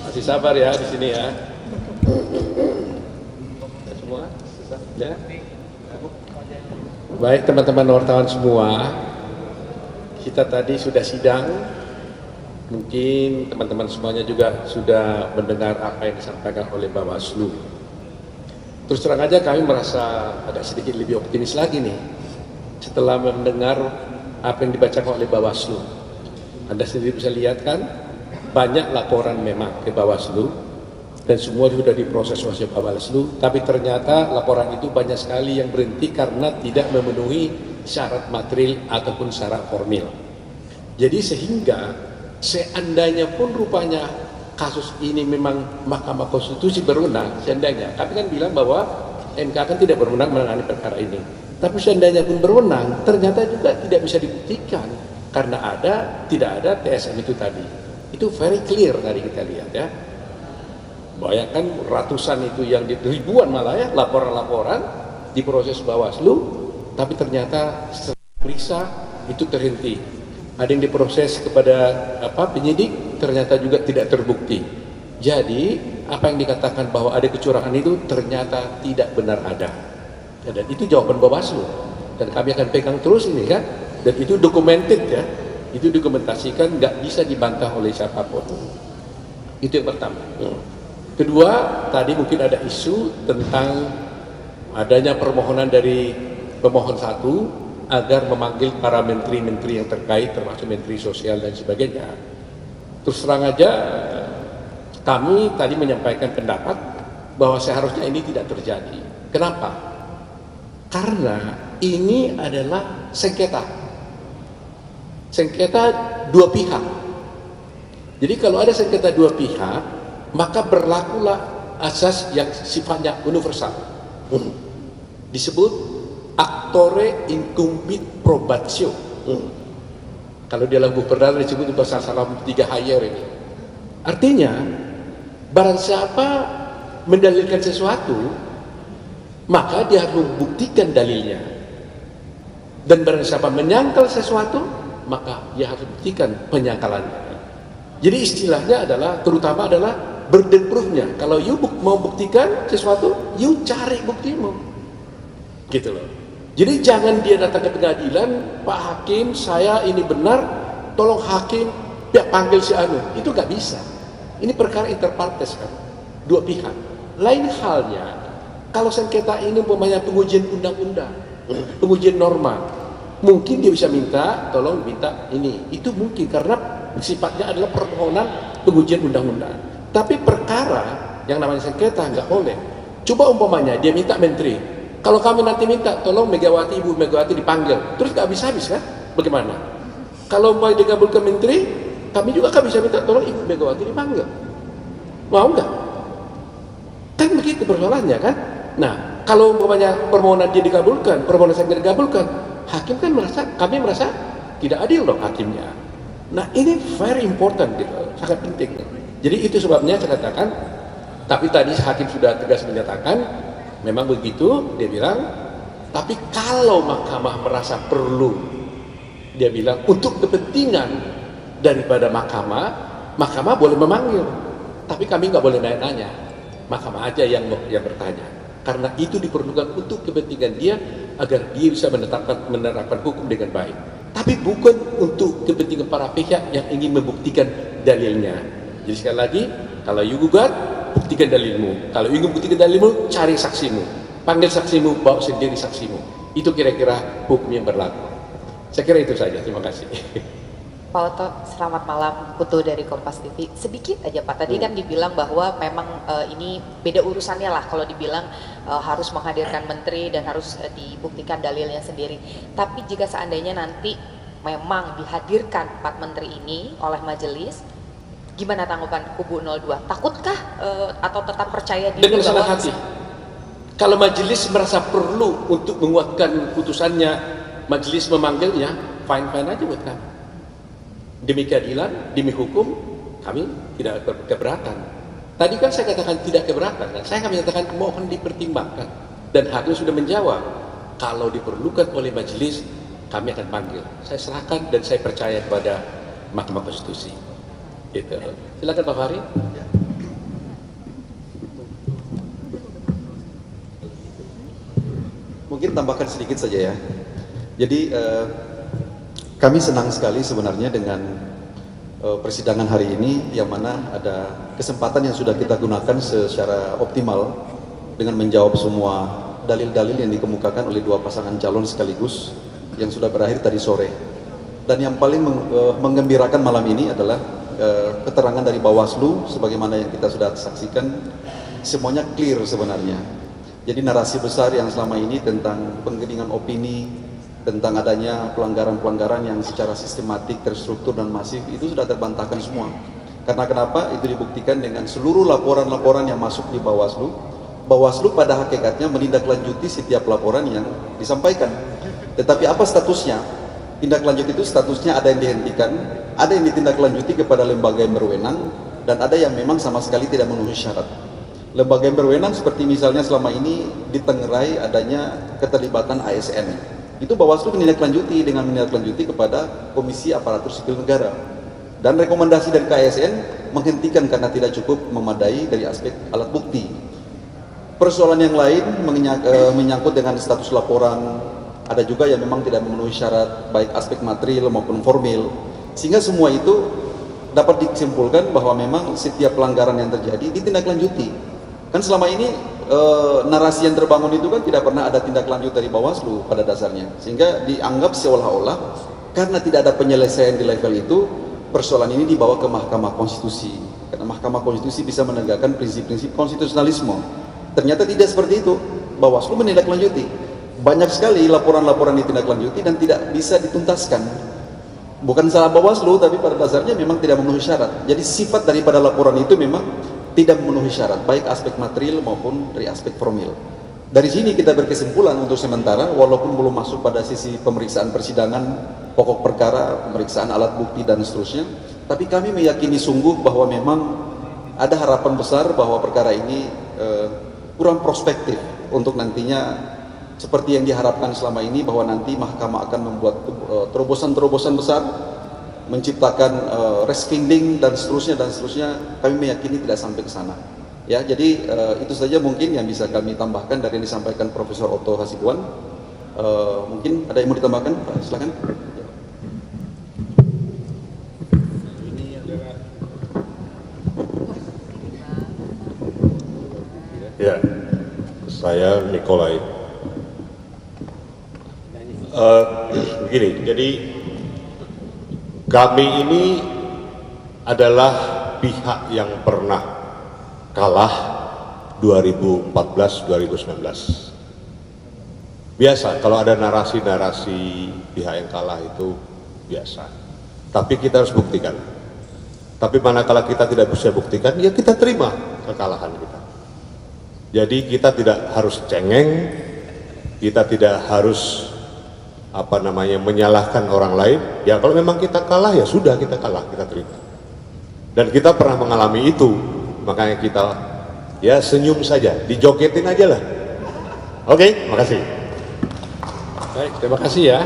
Masih sabar ya di sini ya. Semua? Ya. Baik teman-teman wartawan semua, kita tadi sudah sidang. Mungkin teman-teman semuanya juga sudah mendengar apa yang disampaikan oleh Bawaslu. Terus terang aja kami merasa agak sedikit lebih optimis lagi nih setelah mendengar apa yang dibacakan oleh Bawaslu. Anda sendiri bisa lihat kan, banyak laporan memang ke Bawaslu dan semua sudah diproses oleh Bawaslu, tapi ternyata laporan itu banyak sekali yang berhenti karena tidak memenuhi syarat material ataupun syarat formil. Jadi sehingga seandainya pun rupanya kasus ini memang Mahkamah Konstitusi berwenang, seandainya, kami kan bilang bahwa MK kan tidak berwenang menangani perkara ini, tapi seandainya pun berwenang, ternyata juga tidak bisa dibuktikan karena tidak ada TSM itu tadi. Itu very clear tadi kita lihat ya. Bayangkan ratusan itu yang ribuan malah ya laporan-laporan diproses Bawaslu, tapi ternyata setelah periksa itu terhenti. Ada yang diproses kepada penyidik, ternyata juga tidak terbukti. Jadi apa yang dikatakan bahwa ada kecurangan itu ternyata tidak benar ada. Dan itu jawaban Bawaslu. Dan kami akan pegang terus ini kan. Dan itu documented ya. Itu dokumentasikan, nggak bisa dibantah oleh siapapun. Itu yang pertama. Kedua, tadi mungkin ada isu tentang adanya permohonan dari pemohon satu agar memanggil para menteri-menteri yang terkait, termasuk menteri sosial dan sebagainya. Terus terang aja, kami tadi menyampaikan pendapat bahwa seharusnya ini tidak terjadi. Kenapa? Karena ini adalah sengketa dua pihak. Jadi kalau ada sengketa dua pihak, maka berlakulah asas yang sifatnya universal. Disebut actore incumbit probatio. Kalau di dalam buku perdana disebut pasal 3 higher ini. Artinya, barang siapa mendalilkan sesuatu, maka dia harus membuktikan dalilnya. Dan barang siapa menyangkal sesuatu, maka dia harus buktikan penyangkalannya. Jadi istilahnya adalah, terutama adalah burden proof-nya. Kalau you mau buktikan sesuatu, you cari buktimu. Gitu loh. Jadi jangan dia datang ke pengadilan, Pak Hakim, saya ini benar, tolong Hakim, panggil si Anu. Itu nggak bisa. Ini perkara inter partes kan, dua pihak. Lain halnya, kalau sengketa ini umpamanya pengujian undang-undang, pengujian norma, mungkin dia bisa minta, tolong minta ini. Itu mungkin karena sifatnya adalah permohonan pengujian undang-undang. Tapi perkara yang namanya sengketa nggak boleh. Coba umpamanya dia minta menteri. Kalau kami nanti minta, tolong Megawati, Ibu Megawati dipanggil, terus nggak habis-habis kan? Bagaimana? Kalau mau dikabulkan menteri, kami juga kan bisa minta, tolong Ibu Megawati dipanggil. Mau nggak? Kan begitu persoalannya kan? Nah, kalau umpamanya permohonan dia dikabulkan, permohonan saya dikabulkan, hakim kan kami merasa tidak adil dong hakimnya. Nah, ini very important gitu, sangat penting. Jadi itu sebabnya saya katakan, tapi tadi hakim sudah tegas menyatakan, memang begitu, dia bilang, tapi kalau mahkamah merasa perlu, dia bilang, untuk kepentingan daripada mahkamah boleh memanggil, tapi kami nggak boleh nanya-nanya, mahkamah aja yang bertanya, karena itu diperlukan untuk kepentingan dia, agar dia bisa menerapkan hukum dengan baik, tapi bukan untuk kepentingan para pihak yang ingin membuktikan dalilnya. Jadi sekali lagi, kalau you gugat, buktikan dalilmu. Kalau ingin buktikan dalilmu, cari saksimu. Panggil saksimu, bawa sendiri saksimu. Itu kira-kira hukum yang berlaku. Saya kira itu saja. Terima kasih. Pak Oto, selamat malam. Putu dari Kompas TV. Sedikit aja Pak, tadi kan dibilang bahwa memang ini beda urusannya lah kalau dibilang harus menghadirkan menteri dan harus dibuktikan dalilnya sendiri. Tapi jika seandainya nanti memang dihadirkan 4 menteri ini oleh majelis, gimana tanggapan kubu 02? Takutkah atau tetap percaya diri? Dengan senang hati. Kalau majelis merasa perlu untuk menguatkan putusannya, majelis memanggilnya, fine-fine aja buat kami. Demi keadilan, demi hukum, kami tidak keberatan. Tadi kan saya katakan tidak keberatan, dan saya akan menyatakan mohon dipertimbangkan. Dan hakim sudah menjawab, kalau diperlukan oleh majelis, kami akan panggil. Saya serahkan dan saya percaya kepada Mahkamah Konstitusi. Gitu. Silakan Pak Fahri. Mungkin tambahkan sedikit saja ya. Jadi kami senang sekali sebenarnya dengan persidangan hari ini, yang mana ada kesempatan yang sudah kita gunakan secara optimal dengan menjawab semua dalil-dalil yang dikemukakan oleh dua pasangan calon sekaligus yang sudah berakhir tadi sore. Dan yang paling menggembirakan malam ini adalah keterangan dari Bawaslu, sebagaimana yang kita sudah saksikan, semuanya clear sebenarnya. Jadi narasi besar yang selama ini tentang penggiringan opini, tentang adanya pelanggaran-pelanggaran yang secara sistematik, terstruktur dan masif, itu sudah terbantahkan semua. Karena kenapa? Itu dibuktikan dengan seluruh laporan-laporan yang masuk di Bawaslu. Bawaslu pada hakikatnya menindaklanjuti setiap laporan yang disampaikan. Tetapi apa statusnya? Tindak lanjut itu statusnya ada yang dihentikan, ada yang ditindaklanjuti kepada lembaga yang berwenang, dan ada yang memang sama sekali tidak memenuhi syarat. Lembaga yang berwenang seperti misalnya selama ini ditengerai adanya keterlibatan ASN. Itu Bawaslu menindaklanjuti dengan menindaklanjuti kepada Komisi Aparatur Sipil Negara. Dan rekomendasi dari KSN menghentikan karena tidak cukup memadai dari aspek alat bukti. Persoalan yang lain menyangkut dengan status laporan, ada juga yang memang tidak memenuhi syarat baik aspek material maupun formil. Sehingga semua itu dapat disimpulkan bahwa memang setiap pelanggaran yang terjadi ditindaklanjuti. Kan selama ini narasi yang terbangun itu kan tidak pernah ada tindak lanjut dari Bawaslu pada dasarnya, sehingga dianggap seolah-olah karena tidak ada penyelesaian di level itu, persoalan ini dibawa ke Mahkamah Konstitusi, karena Mahkamah Konstitusi bisa menegakkan prinsip-prinsip konstitusionalisme. Ternyata tidak seperti itu. Bawaslu menindaklanjuti banyak sekali laporan-laporan ditindaklanjuti dan tidak bisa dituntaskan. Bukan salah Bawaslu, tapi pada dasarnya memang tidak memenuhi syarat. Jadi sifat daripada laporan itu memang tidak memenuhi syarat, baik aspek material maupun dari aspek formil. Dari sini kita berkesimpulan untuk sementara, walaupun belum masuk pada sisi pemeriksaan persidangan, pokok perkara, pemeriksaan alat bukti dan seterusnya, tapi kami meyakini sungguh bahwa memang ada harapan besar bahwa perkara ini kurang prospektif untuk nantinya seperti yang diharapkan selama ini, bahwa nanti mahkamah akan membuat terobosan-terobosan besar, menciptakan reskinding dan seterusnya, kami meyakini tidak sampai ke sana. Ya, jadi itu saja mungkin yang bisa kami tambahkan dari yang disampaikan Profesor Otto Hasibuan. Mungkin ada yang mau ditambahkan, Pak? Silakan. Ya, saya Nikolai. Begini, jadi kami ini adalah pihak yang pernah kalah 2014-2019. Biasa, kalau ada narasi-narasi pihak yang kalah itu biasa. Tapi kita harus buktikan. Tapi manakala kita tidak bisa buktikan, ya kita terima kekalahan kita. Jadi kita tidak harus cengeng, kita tidak harus menyalahkan orang lain. Ya kalau memang kita kalah, ya sudah, kita kalah, kita terima. Dan kita pernah mengalami itu, makanya kita ya senyum saja, dijogetin aja lah. Oke, makasih. Baik, terima kasih ya.